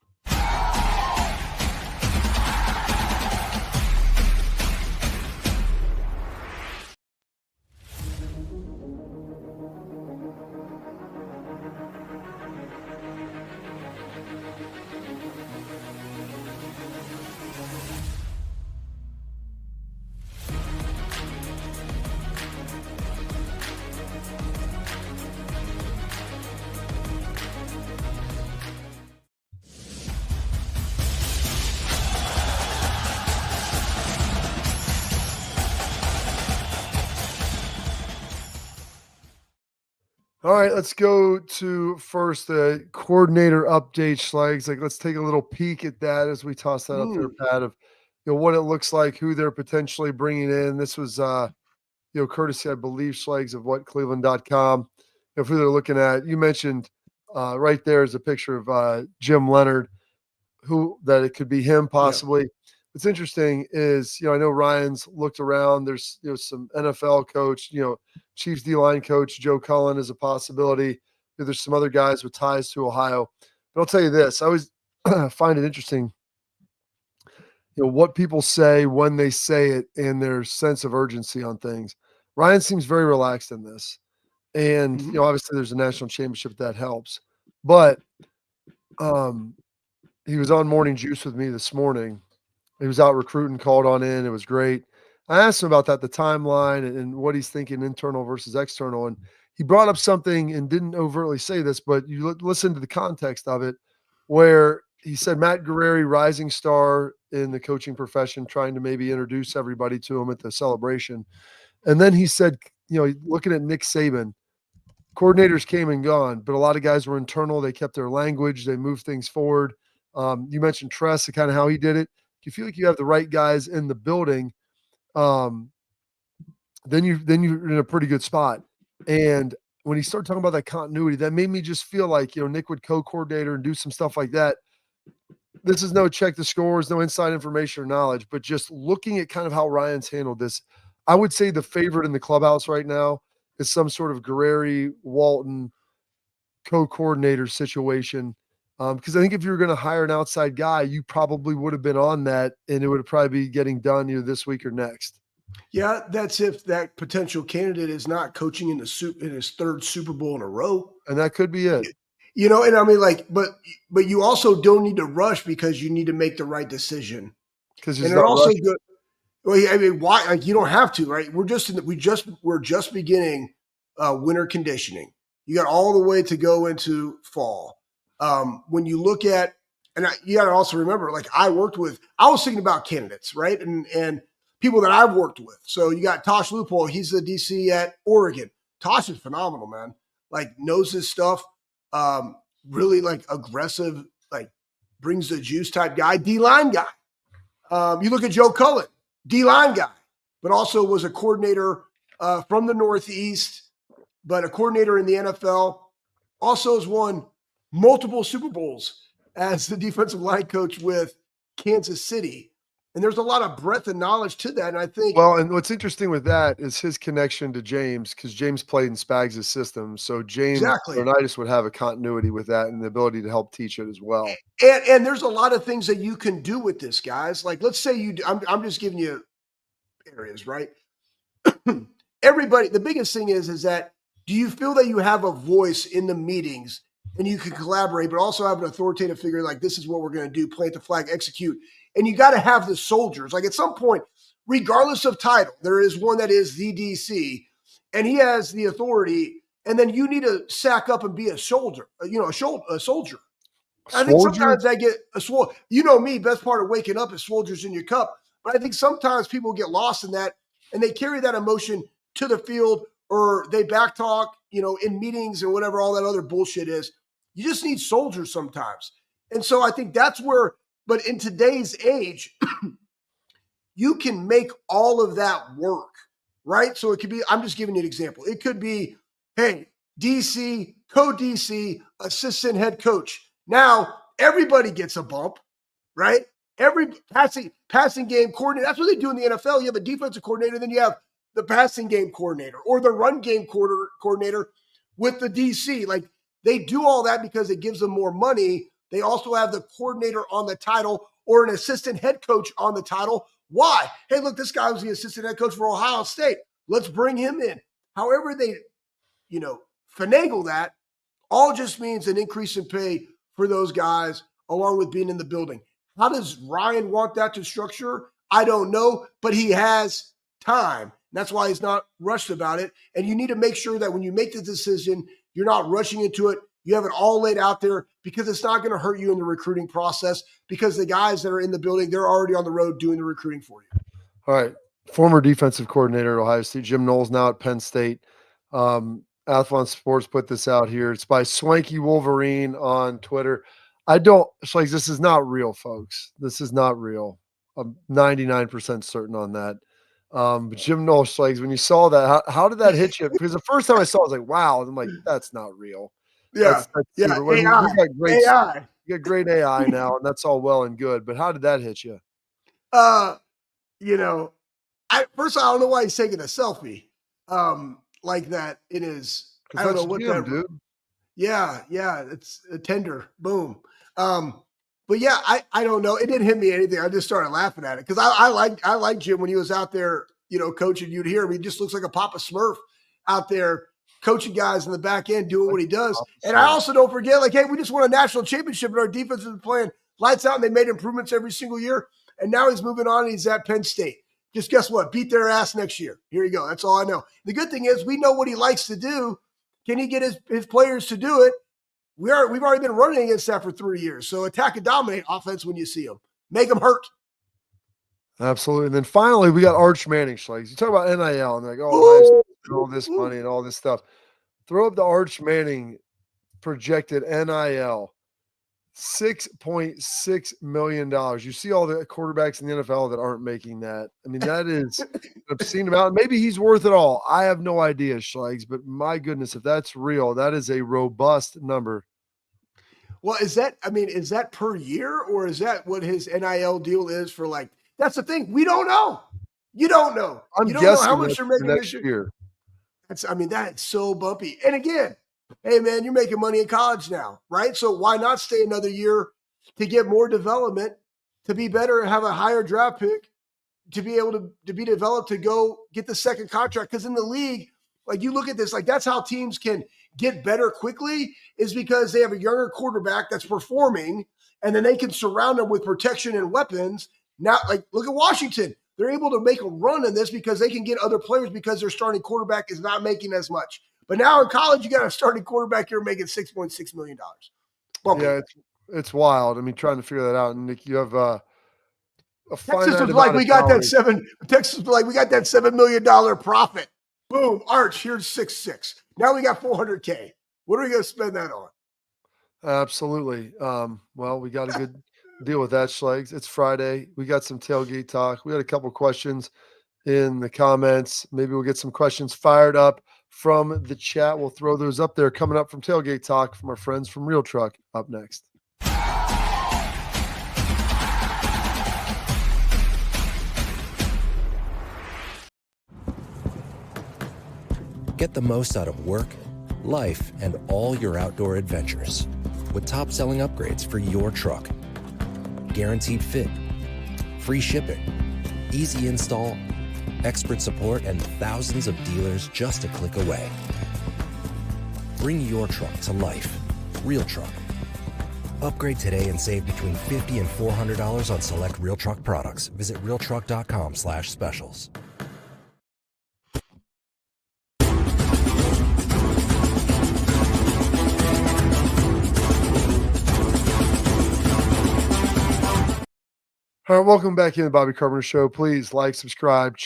All right, let's go to first the coordinator update, Schleggs. Like, let's take a little peek at that as we toss that up there, Pat, of, you know, what it looks like, who they're potentially bringing in. This was, you know, courtesy, I believe, Schleggs of whatcleveland.com. If who they're looking at, you mentioned right there is a picture of Jim Leonard, who that it could be him possibly. Yeah. What's interesting is, you know, I know Ryan's looked around. There's, you know, some NFL coach, you know, Chiefs D-line coach Joe Cullen is a possibility. You know, there's some other guys with ties to Ohio. But I'll tell you this, I always find it interesting, you know, what people say when they say it and their sense of urgency on things. Ryan seems very relaxed in this. And, you know, obviously there's a national championship that helps. But he was on Morning Juice with me this morning. He was out recruiting, called on in. It was great. I asked him about that, the timeline and what he's thinking internal versus external. And he brought up something and didn't overtly say this, but you listen to the context of it, where he said Matt Guerrieri, rising star in the coaching profession, trying to maybe introduce everybody to him at the celebration. And then he said, you know, looking at Nick Saban, coordinators came and gone, but a lot of guys were internal. They kept their language. They moved things forward. You mentioned Tress and kind of how he did it. If you feel like you have the right guys in the building, then you're in a pretty good spot. And when he started talking about that continuity, that made me just feel like, you know, Nick would co-coordinator and do some stuff like that. This is no check the scores, no inside information or knowledge, but just looking at kind of how Ryan's handled this, I would say the favorite in the clubhouse right now is some sort of Guerrieri, Walton co-coordinator situation. Because I think if you were going to hire an outside guy, you probably would have been on that, and it would probably be getting done either this week or next. Yeah, that's if that potential candidate is not coaching in his third Super Bowl in a row, and that could be it. You know, and I mean, like, but you also don't need to rush because you need to make the right decision. Because it's also good. Well, I mean, why? Like, you don't have to, right? We're just beginning winter conditioning. You got all the way to go into fall. When you look at, and you got to also remember, like, I was thinking about candidates, right? And people that I've worked with. So you got Tosh Loophole. He's the DC at Oregon. Tosh is phenomenal, man. Like, knows his stuff. Really, like, aggressive, like, brings the juice type guy, D-line guy. You look at Joe Cullen, D-line guy, but also was a coordinator from the Northeast, but a coordinator in the NFL. Also has won multiple Super Bowls as the defensive line coach with Kansas City. And there's a lot of breadth and knowledge to that. And I think, Well, and what's interesting with that is his connection to James, because James played in Spags' system. So James exactly. Leonidas would have a continuity with that and the ability to help teach it as well. And there's a lot of things that you can do with this, guys. Like, let's say I'm just giving you areas, right? Everybody, the biggest thing is that do you feel that you have a voice in the meetings and you can collaborate, but also have an authoritative figure like this is what we're going to do, plant the flag, execute. And you got to have the soldiers. Like at some point, regardless of title, there is one that is the DC and he has the authority. And then you need to sack up and be a soldier, a soldier. I think sometimes I get a swole. You know me, best part of waking up is soldiers in your cup. But I think sometimes people get lost in that and they carry that emotion to the field or they backtalk, in meetings and whatever all that other bullshit is. You just need soldiers sometimes. And so I think that's where, but in today's age, you can make all of that work, right? So it could be, I'm just giving you an example. It could be, hey, DC, co-DC, assistant head coach. Now everybody gets a bump, right? Every passing game coordinator. That's what they do in the NFL. You have a defensive coordinator, then you have the passing game coordinator or the run game coordinator with the DC. Like they do all that because it gives them more money. They also have the coordinator on the title or an assistant head coach on the title. Why? Hey, look, this guy was the assistant head coach for Ohio State. Let's bring him in. However they, finagle that, all just means an increase in pay for those guys along with being in the building. How does Ryan want that to structure? I don't know, but he has time. That's why he's not rushed about it. And you need to make sure that when you make the decision, you're not rushing into it. You have it all laid out there because it's not going to hurt you in the recruiting process because the guys that are in the building, they're already on the road doing the recruiting for you. All right. Former defensive coordinator at Ohio State, Jim Knowles, now at Penn State. Athlon Sports put this out here. It's by Swanky Wolverine on Twitter. This is not real, folks. This is not real. I'm 99% certain on that. But Jim Knowles, when you saw that, how did that hit you? Because the first time I saw it, I was like, wow. I'm like, that's not real. Yeah. That's AI. you got great AI. You got great AI now, and that's all well and good. But how did that hit you? First of all, I don't know why he's taking a selfie like that. It is. I don't know what that. Dude. Yeah, it's a tender. Boom. But yeah, I don't know. It didn't hit me anything. I just started laughing at it because I like Jim when he was out there, coaching. You'd hear him. He just looks like a Papa Smurf out there coaching guys in the back end doing what he does. And I also don't forget, hey, we just won a national championship and our defense is playing lights out and they made improvements every single year. And now he's moving on and he's at Penn State. Just guess what? Beat their ass next year. Here you go. That's all I know. The good thing is we know what he likes to do. Can he get his players to do it? We've already been running against that for 3 years. So attack and dominate offense when you see them. Make them hurt. Absolutely. And then finally, we got Arch Manning. You talk about NIL and they're like, oh, all this money and all this stuff. Throw up the Arch Manning projected NIL. $6.6 million. You see all the quarterbacks in the NFL that aren't making that. I mean, that is an obscene amount. Maybe he's worth it all. I have no idea, Schlegs, but my goodness, if that's real, that is a robust number. Well, is that per year or is that what his NIL deal is for that's the thing. We don't know. You don't know. You don't know how much you're making next year. That's so bumpy. And again, hey, man, you're making money in college now, right? So why not stay another year to get more development, to be better and have a higher draft pick, to be able to be developed to go get the second contract? Because in the league, you look at this, that's how teams can get better quickly is because they have a younger quarterback that's performing, and then they can surround them with protection and weapons. Now, look at Washington. They're able to make a run in this because they can get other players because their starting quarterback is not making as much. But now in college, you got a starting quarterback here making $6.6 million. Bumpy. Yeah, it's wild. I mean, trying to figure that out. And Nick, you have a Texas was like we got that $7 million profit. Boom, Arch, here's 6.6. Now we got $400K. What are we going to spend that on? Absolutely. Well, we got a good deal with that, Schlegs. It's Friday. We got some tailgate talk. We had a couple questions in the comments. Maybe we'll get some questions fired up from the chat. We'll throw those up there coming up from Tailgate Talk from our friends from Real Truck up next. Get the most out of work, life, and all your outdoor adventures with top-selling upgrades for your truck. Guaranteed fit, free shipping, easy install, expert support, and thousands of dealers just a click away. Bring your truck to life. Real Truck. Upgrade today and save between $50 and $400 on select Real Truck products. Visit realtruck.com/specials. All right, welcome back in the Bobby Carpenter Show. Please like, subscribe,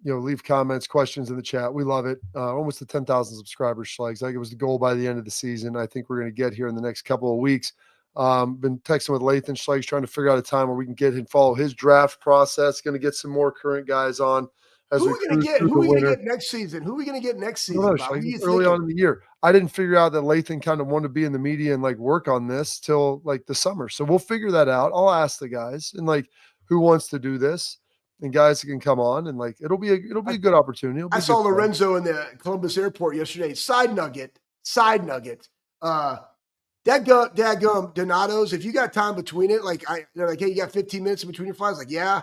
leave comments, questions in the chat. We love it. Almost to 10,000 subscribers, Schlegs. I think it was the goal by the end of the season. I think we're going to get here in the next couple of weeks. Been texting with Lathan Schlegs, trying to figure out a time where we can get him, follow his draft process. Going to get some more current guys on. Who are we going to get? Who are we going to get next season? Who are we going to get next season? No, Schlegs, early on in the year. I didn't figure out that Lathan kind of wanted to be in the media and work on this till the summer. So we'll figure that out. I'll ask the guys and who wants to do this, and guys can come on, and it'll be a good opportunity. I saw Lorenzo in the Columbus airport yesterday. Side nugget. Dadgum Donato's, if you got time between it, they're like, hey, you got 15 minutes in between your flights? Yeah.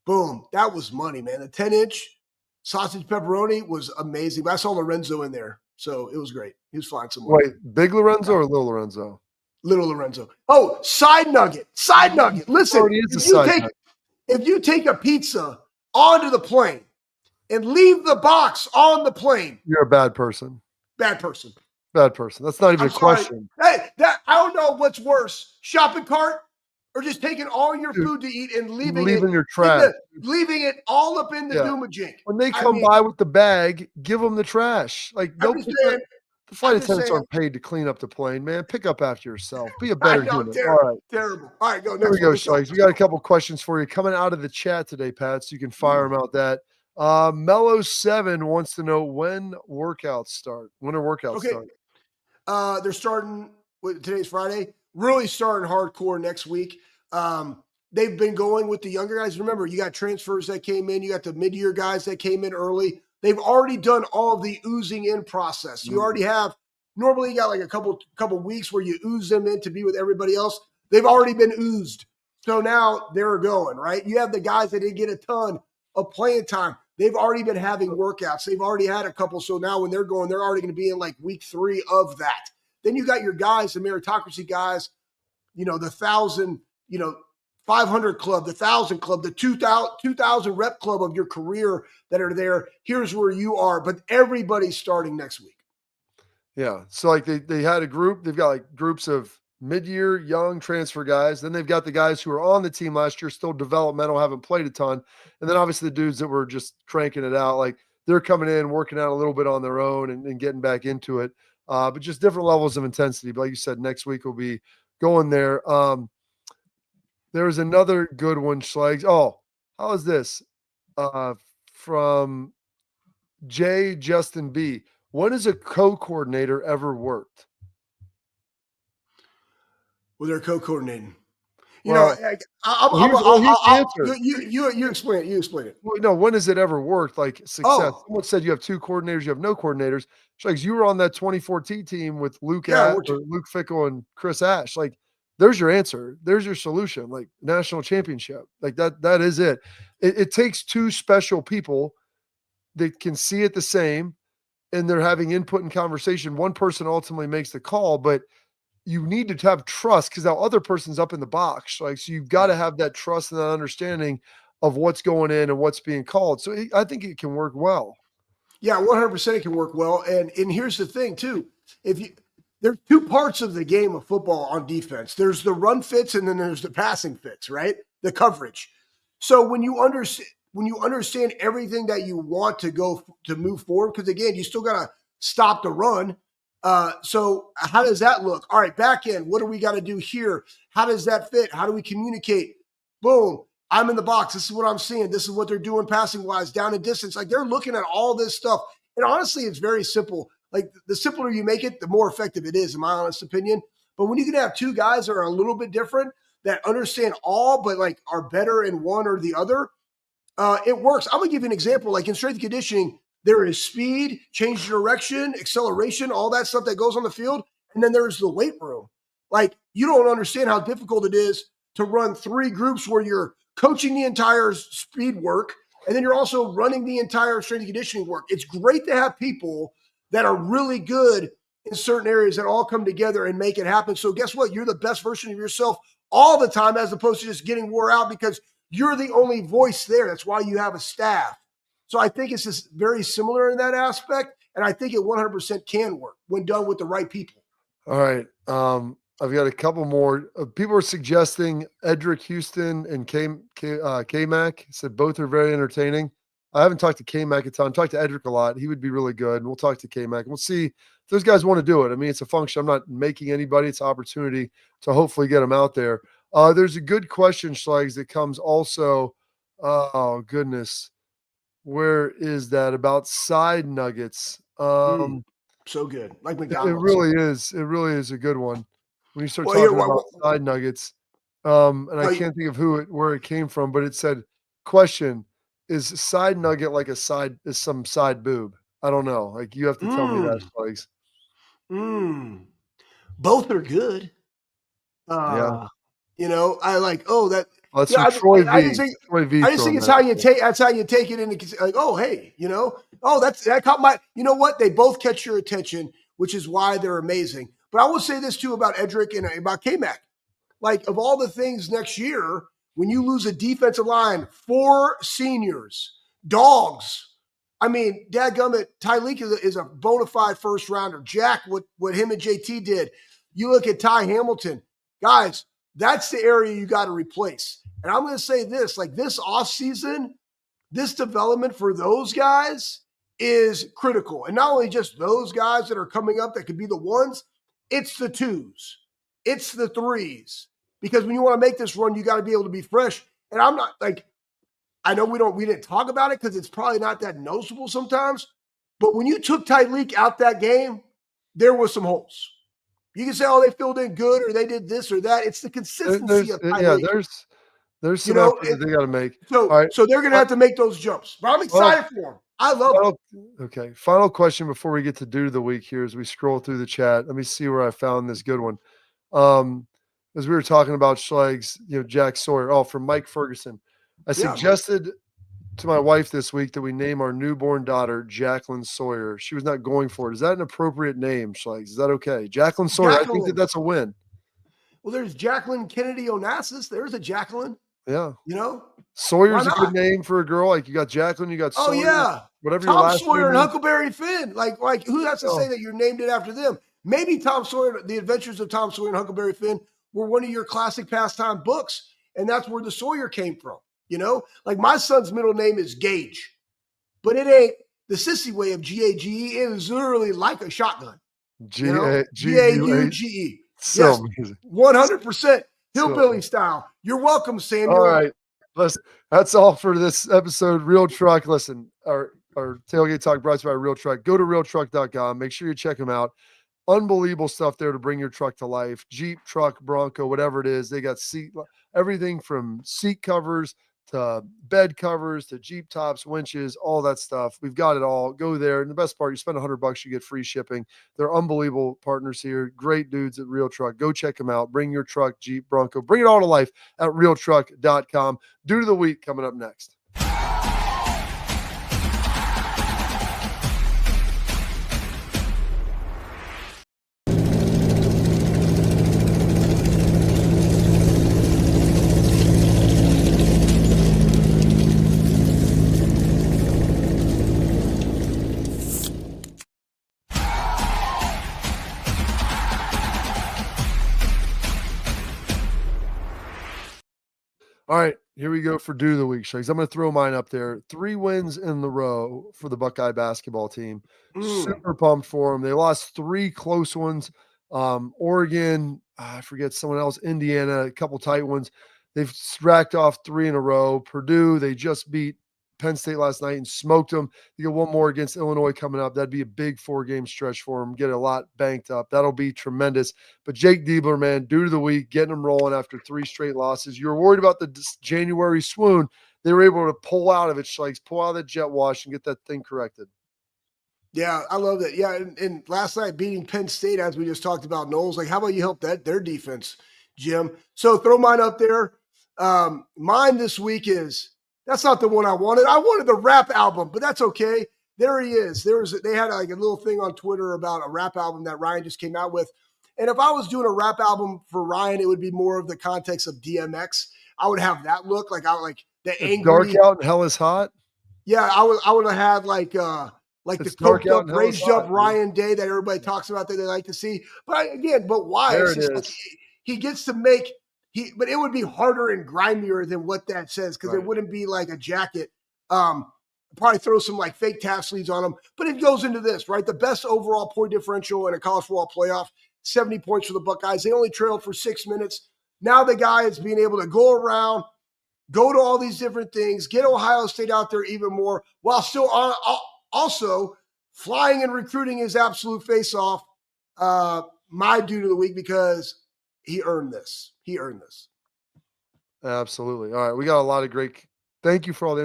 Boom. That was money, man. The 10-inch sausage pepperoni was amazing. But I saw Lorenzo in there, so it was great. He was flying some more. Wait, big Lorenzo or little Lorenzo? Little Lorenzo. Oh, side nugget. Listen, if you take a pizza onto the plane and leave the box on the plane, you're a bad person. Bad person. That's not even a question. Hey, I don't know what's worse, shopping cart or just taking all your food to eat and leaving your trash. Leaving it all up in the Doomajink. When they come by with the bag, give them the trash. The flight attendants aren't paid to clean up the plane, man. Pick up after yourself. Be a better human. Terrible. All right, go. Here we go, Schlegs. We got a couple questions for you coming out of the chat today, Pat, so you can fire them out that. Mellow7 wants to know when workouts start. When are workouts start? They're starting today's Friday. Really starting hardcore next week. They've been going with the younger guys. Remember, you got transfers that came in. You got the mid-year guys that came in early. They've already done all of the oozing in process. You already have, normally you got a couple weeks where you ooze them in to be with everybody else. They've already been oozed. So now they're going, right? You have the guys that didn't get a ton of playing time. They've already been having workouts. They've already had a couple. So now when they're going, they're already going to be in week 3 of that. Then you got your guys, the meritocracy guys, the 1,000, 500 club, the 1,000 club, the 2,000 rep club of your career that are there. Here's where you are, but everybody's starting next week. Yeah. So they had a group, they've got groups of mid-year young transfer guys. Then they've got the guys who were on the team last year, still developmental, haven't played a ton. And then obviously the dudes that were just cranking it out, they're coming in, working out a little bit on their own and getting back into it. But just different levels of intensity. But like you said, next week we'll be going there. There's another good one, Schlegs. Oh, how is this? From J. Justin B. When has a co-coordinator ever worked? Well, they're co-coordinating. You explain it. You explain it. Well, no, when has it ever worked? Success. Oh. Someone said you have 2 coordinators, you have no coordinators. Schlegs, you were on that 2014 team with Luke Fickle and Chris Ash. There's your answer. There's your solution. National championship. That is it. It takes 2 special people that can see it the same, and they're having input and conversation. One person ultimately makes the call, but you need to have trust because that other person's up in the box. So you've got to have that trust and that understanding of what's going in and what's being called. So I think it can work well. Yeah, 100% it can work well. And here's the thing too. There's 2 parts of the game of football on defense. There's the run fits and then there's the passing fits, right? The coverage. So when you understand everything that you want to move forward, because again, you still got to stop the run. So how does that look? All right, back end, what do we got to do here? How does that fit? How do we communicate? Boom. I'm in the box. This is what I'm seeing. This is what they're doing passing wise, down and distance. They're looking at all this stuff. And honestly, it's very simple. The simpler you make it, the more effective it is, in my honest opinion. But when you can have 2 guys that are a little bit different, that understand all, but are better in one or the other, it works. I'm going to give you an example. In strength and conditioning, There is speed, change direction, acceleration, all that stuff that goes on the field. And then there's the weight room. Like, you don't understand how difficult it is to run 3 groups where you're coaching the entire speed work, and then you're also running the entire strength and conditioning work. It's great to have people that are really good in certain areas that all come together and make it happen. So guess what? You're the best version of yourself all the time, as opposed to just getting wore out because you're the only voice there. That's why you have a staff. So I think it's just very similar in that aspect, and I think it 100% can work when done with the right people. All right. I've got a couple more. People are suggesting Edric Houston and K-Mac. Said both are very entertaining. I haven't talked to K-Mac a ton. Talked to Edric a lot. He would be really good. And we'll talk to K-Mac. We'll see if those guys want to do it. I mean, it's a function. I'm not making anybody. It's an opportunity to hopefully get them out there. There's a good question, Schlegs, that comes also. Oh, goodness. Where is that? About side nuggets. So good. Like McDonald's. It really is. It really is a good one. When you start Well, talking here, about side nuggets, and I can't think of where it came from, but it said, question, is side nugget like some side boob? I don't know. Like, you have to tell me that, Spikes. Both are good. Yeah. I like, that. That's Yeah, Troy V. I just think it's how you take. That's how you take it into like. Oh, hey, that caught my. You know what? They both catch your attention, which is why they're amazing. But I will say this too about Edric and about K-Mac. Like, of all the things next year, when you lose a defensive line, 4 seniors, dogs. I mean, dadgummit, Tyreek is a bona fide first rounder. Jack, what him and JT did. You look at Ty Hamilton, guys. That's the area you got to replace. And I'm going to say this, like this offseason, this development for those guys is critical. And not only just those guys that are coming up that could be the ones, it's the 2s. It's the 3s. Because when you want to make this run, you got to be able to be fresh. And I'm not like, I know we didn't talk about it because it's probably not that noticeable sometimes. But when you took Tyreek out that game, there was some holes. You can say, they filled in good or they did this or that. It's the consistency of Tyreek. Yeah, there's some effort that they got to make. So they're going to have to make those jumps. But I'm excited for them. I love it. Okay. Final question before we get to do the week here as we scroll through the chat. Let me see where I found this good one. As we were talking about Schlegs, Jack Sawyer. From Mike Ferguson. I suggested to my wife this week that we name our newborn daughter Jacqueline Sawyer. She was not going for it. Is that an appropriate name, Schlegs? Is that okay? Jacqueline Sawyer. I think that's a win. Well, there's Jacqueline Kennedy Onassis. There's a Jacqueline. Yeah. Sawyer's a good name for a girl. Like, you got Jacqueline, you got Sawyer. Oh, yeah. Whatever Tom your last Sawyer name and is. Huckleberry Finn. Like who has to say that you named it after them? Maybe Tom Sawyer, The Adventures of Tom Sawyer and Huckleberry Finn were one of your classic pastime books. And that's where the Sawyer came from. Like my son's middle name is Gage, but it ain't the sissy way of Gage. It is literally like a shotgun. Gauge. So yes, 100% hillbilly style. You're welcome, Samuel. All right. Listen, that's all for this episode. Real Truck. Listen, our Tailgate Talk brought to you by Real Truck. Go to realtruck.com. Make sure you check them out. Unbelievable stuff there to bring your truck to life. Jeep, truck, Bronco, whatever it is. They got everything from seat covers to bed covers to Jeep tops, winches, all that stuff. We've got it all. Go there. And the best part, you spend $100, you get free shipping. They're unbelievable partners here. Great dudes at Real Truck. Go check them out. Bring your truck, Jeep, Bronco. Bring it all to life at realtruck.com. Due to the week coming up next. All right, here we go for Due of the Week, Shakes. I'm going to throw mine up there. 3 wins in the row for the Buckeye basketball team. Super pumped for them. They lost 3 close ones. Oregon, I forget someone else, Indiana, a couple tight ones. They've racked off 3 in a row. Purdue, they just beat Penn State last night and smoked them. You get one more against Illinois coming up. That'd be a big 4-game stretch for them. Get a lot banked up. That'll be tremendous. But Jake Diebler, man, Due to the Week, getting them rolling after 3 straight losses. You were worried about the January swoon. They were able to pull out of it, Schleich, pull out of that jet wash and get that thing corrected. Yeah, I love that. Yeah, and last night beating Penn State, as we just talked about, Knowles, like, how about you help their defense, Jim? So throw mine up there. Mine this week is, that's not the one I wanted. I wanted the rap album, but that's okay. There he is. They had like a little thing on Twitter about a rap album that Ryan just came out with. And if I was doing a rap album for Ryan, it would be more of the context of DMX. I would have that look, like I would like the It's angry. dark out and hell is hot. Yeah, I would have had like the It's dark coked out up, and hell is raged up hot, dude. Ryan Day that everybody talks about that they like to see. But why? There It's it just like is. he gets to make but it would be harder and grimier than what that says, because it Right. wouldn't be like a jacket. Probably throw some like fake taft sleeves on him. But it goes into this, right? The best overall point differential in a college football playoff, 70 points for the Buckeyes. They only trailed for 6 minutes. Now the guy is being able to go around, go to all these different things, get Ohio State out there even more, while still also flying and recruiting his absolute face off. My dude of the week, because he earned this. He earned this. Absolutely. All right. We got a lot of great. Thank you for all the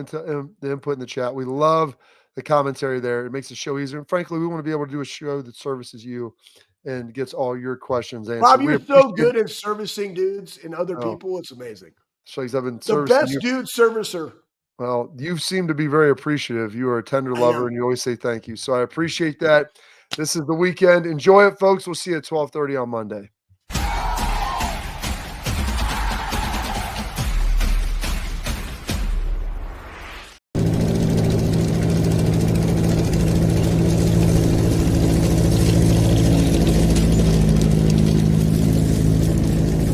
input in the chat. We love the commentary there. It makes the show easier. And frankly, we want to be able to do a show that services you and gets all your questions answered. Bob, We you're so appreciate- good at servicing dudes and other Oh. people. It's amazing. Shakes, I've been The servicing best you. dude servicer. Well, you seem to be very appreciative. You are a tender I lover, am. and you always say thank you. So I appreciate that. This is the weekend. Enjoy it, folks. We'll see you at 12:30 on Monday.